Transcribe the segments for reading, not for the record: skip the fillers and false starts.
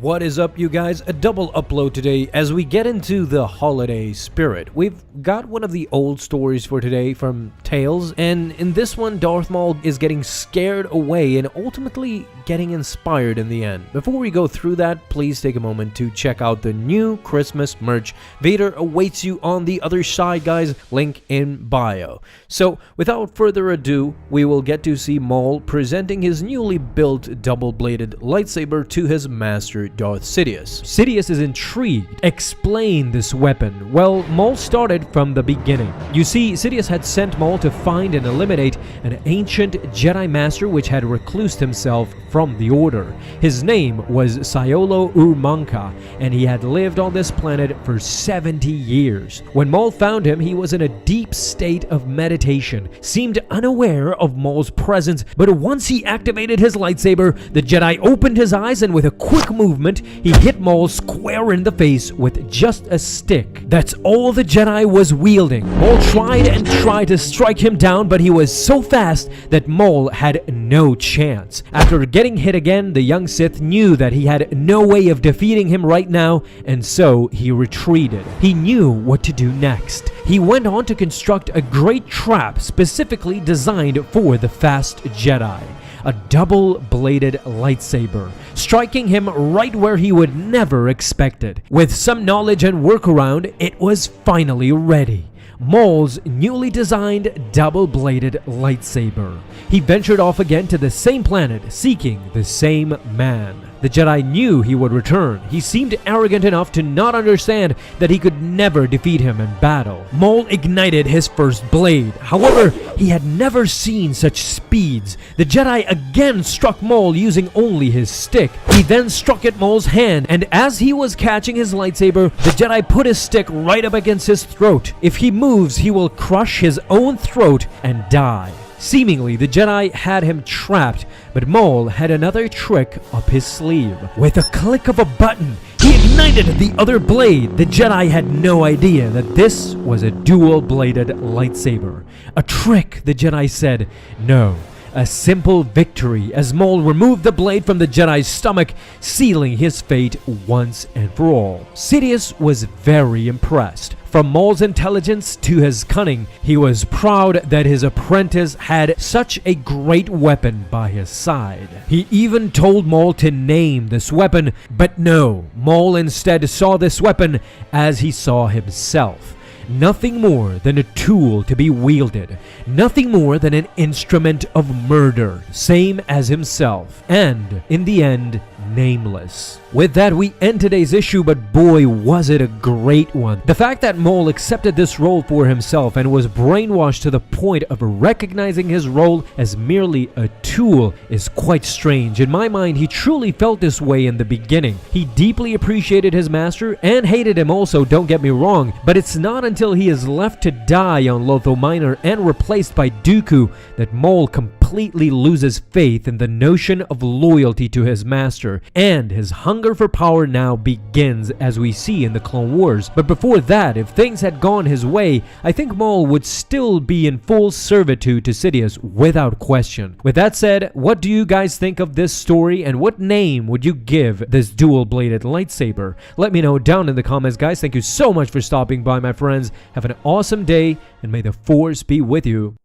What is up, you guys? A double upload today as we get into the holiday spirit. We've got one of the old stories for today from Tales, and in this one, Darth Maul is getting scared away and ultimately getting inspired in the end. Before we go through that, please take a moment to check out the new Christmas merch. Vader awaits you on the other side, guys. Link in bio. So, without further ado, we will get to see Maul presenting his newly built double-bladed lightsaber to his master, Darth Sidious. Sidious is intrigued. Explain this weapon. Well, Maul started from the beginning. You see, Sidious had sent Maul to find and eliminate an ancient Jedi master which had reclused himself from the Order. His name was Siolo Urmanka, and he had lived on this planet for 70 years. When Maul found him, he was in a deep state of meditation, seemed unaware of Maul's presence, but once he activated his lightsaber, the Jedi opened his eyes and with a quick movement, he hit Maul square in the face with just a stick. That's all the Jedi was wielding. Maul tried and tried to strike him down, but he was so fast that Maul had no chance. After getting hit again, the young Sith knew that he had no way of defeating him right now, and so he retreated. He knew what to do next. He went on to construct a great trap specifically designed for the fast Jedi. A double-bladed lightsaber, striking him right where he would never expect it. With some knowledge and workaround, it was finally ready. Maul's newly designed double-bladed lightsaber. He ventured off again to the same planet, seeking the same man. The Jedi knew he would return. He seemed arrogant enough to not understand that he could never defeat him in battle. Maul ignited his first blade. However, he had never seen such speeds. The Jedi again struck Maul using only his stick. He then struck at Maul's hand, and as he was catching his lightsaber, the Jedi put his stick right up against his throat. If he moves, he will crush his own throat and die. Seemingly, the Jedi had him trapped, but Maul had another trick up his sleeve. With a click of a button, he ignited the other blade. The Jedi had no idea that this was a dual-bladed lightsaber. A trick, the Jedi said. No. A simple victory as Maul removed the blade from the Jedi's stomach, sealing his fate once and for all. Sidious was very impressed. From Maul's intelligence to his cunning, he was proud that his apprentice had such a great weapon by his side. He even told Maul to name this weapon, but no, Maul instead saw this weapon as he saw himself. Nothing more than a tool to be wielded. Nothing more than an instrument of murder, same as himself. And, in the end, nameless. With that, we end today's issue, but boy, was it a great one. The fact that Maul accepted this role for himself and was brainwashed to the point of recognizing his role as merely a tool is quite strange. In my mind, he truly felt this way in the beginning. He deeply appreciated his master and hated him also, don't get me wrong, but it's not until he is left to die on Lotho Minor and replaced by Dooku that Maul completely loses faith in the notion of loyalty to his master, and his hunger for power now begins, as we see in the Clone Wars. But before that, if things had gone his way, I think Maul would still be in full servitude to Sidious without question. With that said, what do you guys think of this story, and what name would you give this dual-bladed lightsaber? Let me know down in the comments, guys. Thank you so much for stopping by, my friends. Have an awesome day, and may the Force be with you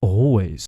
always.